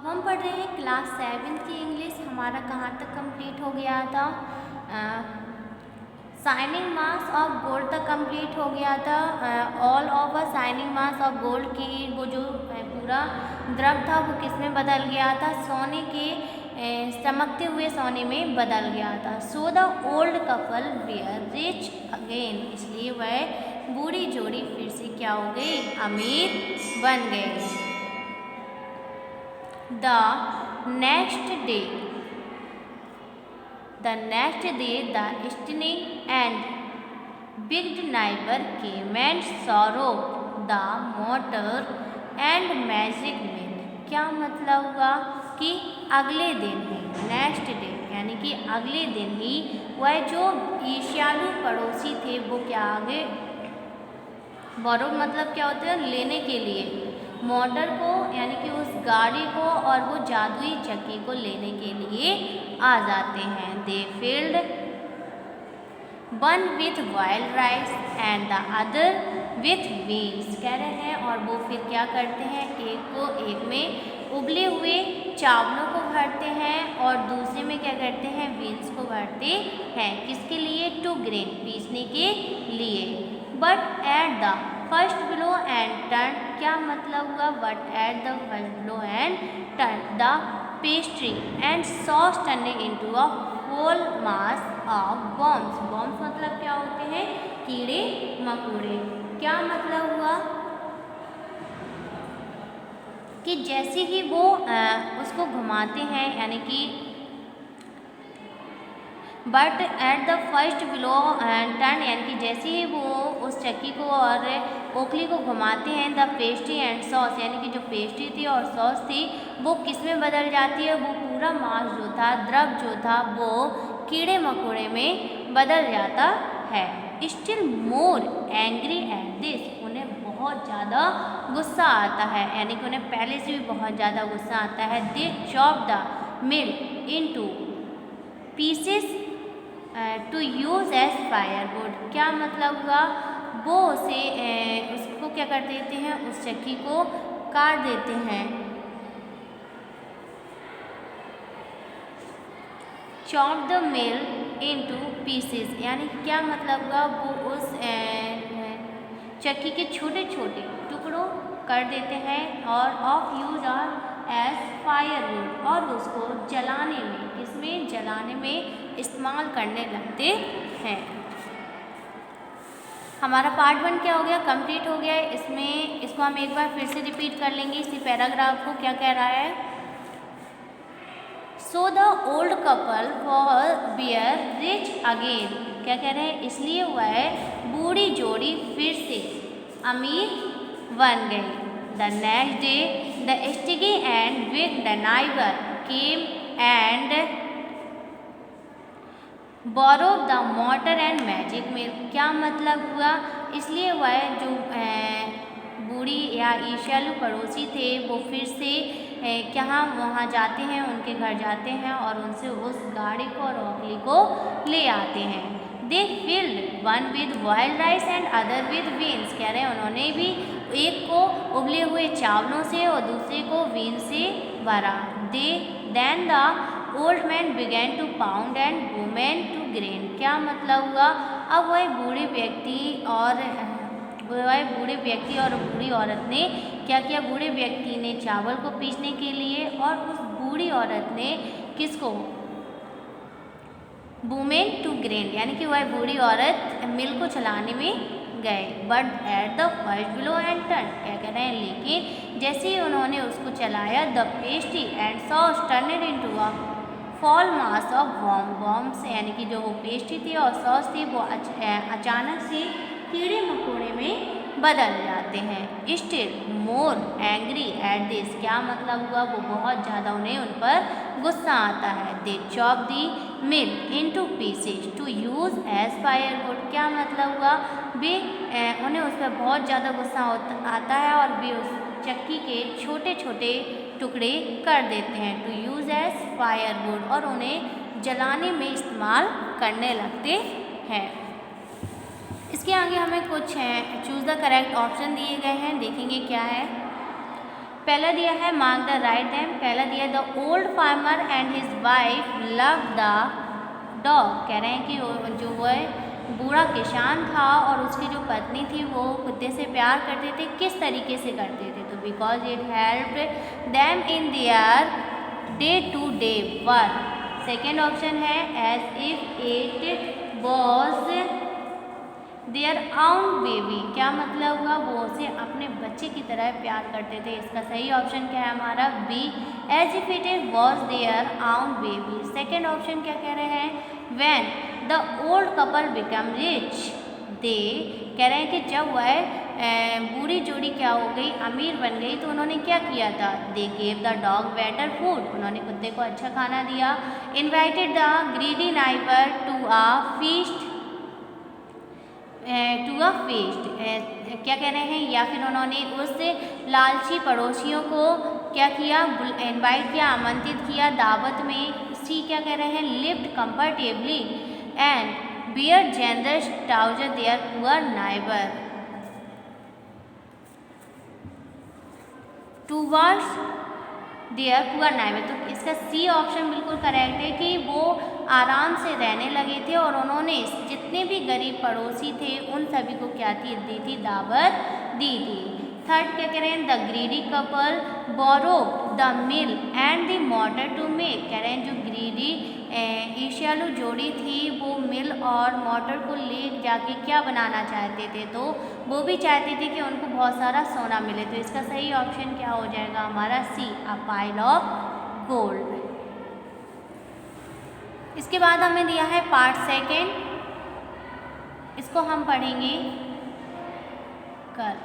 हम पढ़ रहे हैं क्लास 7 की इंग्लिश। हमारा कहाँ तक कंप्लीट हो गया था? शाइनिंग मास ऑफ गोल्ड तक कंप्लीट हो गया था। All of a shining mass of gold की वो जो पूरा द्रव था वो किस में बदल गया था? सोने के चमकते हुए सोने में बदल गया था। So the old couple were rich again, इसलिए वह बूढ़ी जोड़ी फिर से क्या हो गई? अमीर बन गई। The next day, the stunning and big neighbor came and sorrowed the mortar and magic mill। क्या मतलब हुआ कि अगले दिन ही, नेक्स्ट डे यानी कि अगले दिन ही वह जो ईर्ष्यालु पड़ोसी थे वो क्या आगे बोरो मतलब क्या होता है? लेने के लिए मोटर को यानी कि उस गाड़ी को और वो जादुई चक्की को लेने के लिए आ जाते हैं। They filled one with wild rice and the other with beans, कह रहे हैं। और वो फिर क्या करते हैं? एक में उबले हुए चावलों को भरते हैं और दूसरे में क्या करते हैं? बीन्स को भरते हैं। किसके लिए? टू ग्रेन, पीसने के लिए। But at the first blow and turn, क्या मतलब हुआ? But at the first blow and turn the pastry and sauce turning into a whole mass of bombs. Bombs मतलब क्या होते हैं? कीड़े मकोड़े। क्या मतलब हुआ कि जैसे ही वो उसको घुमाते हैं यानी कि but at the first blow turn, यानी कि जैसे ही वो उस चक्की को और ओखली को घुमाते हैं, द पेस्ट्री एंड सॉस, यानी कि जो पेस्ट्री थी और सॉस थी वो किस में बदल जाती है? वो पूरा मास जो था, द्रव जो था, वो कीड़े मकोड़े में बदल जाता है। Still more angry at this, उन्हें बहुत ज़्यादा गुस्सा आता है, यानी कि उन्हें पहले से भी बहुत ज़्यादा गुस्सा आता है। They chop the mill into pieces to use as firewood. क्या मतलब हुआ? वो उसको क्या कर देते हैं? उस चक्की को काट देते हैं। Chop the mill into pieces, यानी क्या मतलब हुआ? वो उस चक्की के छोटे छोटे टुकड़ों कर देते हैं और of use are as firewood, और उसको जलाने में, किसमें? जलाने में इस्तेमाल करने लगते हैं। हमारा पार्ट 1 क्या हो गया? कंप्लीट हो गया है। इसको हम एक बार फिर से रिपीट कर लेंगे इसी पैराग्राफ को। क्या कह रहा है? So the old couple were rich again, क्या कह रहे हैं? इसलिए वह बूढ़ी जोड़ी फिर से अमीर बन गई। The next day the stingy and big neighbor came and borrowed the mortar and magic mill। क्या मतलब हुआ? इसलिए वह जो बूढ़ी या ईर्ष्यालु पड़ोसी थे वो फिर से वहाँ जाते हैं, उनके घर जाते हैं और उनसे उस गाड़ी को और ओखली को ले आते हैं। They filled one with boiled rice and other with beans, कह रहे हैं उन्होंने भी एक को उबले हुए चावलों से और दूसरे को बीन से भरा। Then the old man began to pound and women to grain. क्या मतलब हुआ? अब वह बूढ़े व्यक्ति और बूढ़ी औरत ने क्या किया? बूढ़े व्यक्ति ने चावल को पीसने के लिए और उस बूढ़ी औरत ने किसको? वुमेन टू ग्रेन, यानी कि वह बूढ़ी औरत मिल को चलाने में गए। But at the first blow and turn, क्या कह रहे हैं? लेकिन जैसे ही उन्होंने उसको चलाया, the pastry and sauce turn into a fall mass of bombs, यानी कि जो वो पेस्ट्री थी और सॉस थी वो अचानक से कीड़े मकोड़े में बदल जाते हैं। Still more angry at this, क्या मतलब हुआ? वो बहुत ज़्यादा उन्हें उन पर गुस्सा आता है। They chop the mill into pieces to use as firewood. क्या मतलब हुआ? उन्हें उस पर बहुत ज़्यादा गुस्सा आता है और वे उस चक्की के छोटे छोटे टुकड़े कर देते हैं, टू यूज़ एज फायरवुड, और उन्हें जलाने में इस्तेमाल करने लगते हैं। इसके आगे हमें कुछ चूज़ द करेक्ट ऑप्शन दिए गए हैं, देखेंगे क्या है। पहला दिया है मार्क द राइट देम। पहला दिया the old farmer and his wife love the dog. कह रहे हैं कि जो वह बूढ़ा किसान था और उसकी जो पत्नी थी वो कुत्ते से प्यार करते थे। किस तरीके से करते थे? तो because it helped them in their day to day work. Second option है as if it was their own baby. क्या मतलब हुआ? वो उसे अपने बच्चे की तरह प्यार करते थे। इसका सही ऑप्शन क्या है हमारा? B, as if it was their own baby. Second option क्या कह रहे हैं? When the old couple become rich they. कह रहे हैं कि जब वह बूढ़ी जोड़ी क्या हो गई? अमीर बन गई, तो उन्होंने क्या किया था? They gave the dog better food. उन्होंने कुत्ते को अच्छा खाना दिया। Invited the greedy neighbour to a feast क्या कह रहे हैं? या फिर उन्होंने उस लालची पड़ोसियों को क्या किया? इनवाइट किया, आमंत्रित किया दावत में। सी क्या कह रहे हैं? Lived comfortably and were generous टाउजर their poor neighbour towards their poor neighbour. तो इसका सी ऑप्शन बिल्कुल करेक्ट है कि वो आराम से रहने लगे थे और उन्होंने जितने भी गरीब पड़ोसी थे उन सभी को क्या दी थी? दावत दी थी। थर्ड क्या कह रहे हैं? The greedy couple borrow the mill and the mortar to make. कह रहे हैं जो ग्रीडी ईर्ष्यालु जोड़ी थी वो मिल और मोटर को ले जाके क्या बनाना चाहते थे? तो वो भी चाहते थे कि उनको बहुत सारा सोना मिले। तो इसका सही ऑप्शन क्या हो जाएगा हमारा? सी, अ पाइल ऑफ गोल्ड। इसके बाद हमें दिया है पार्ट सेकेंड, इसको हम पढ़ेंगे कल।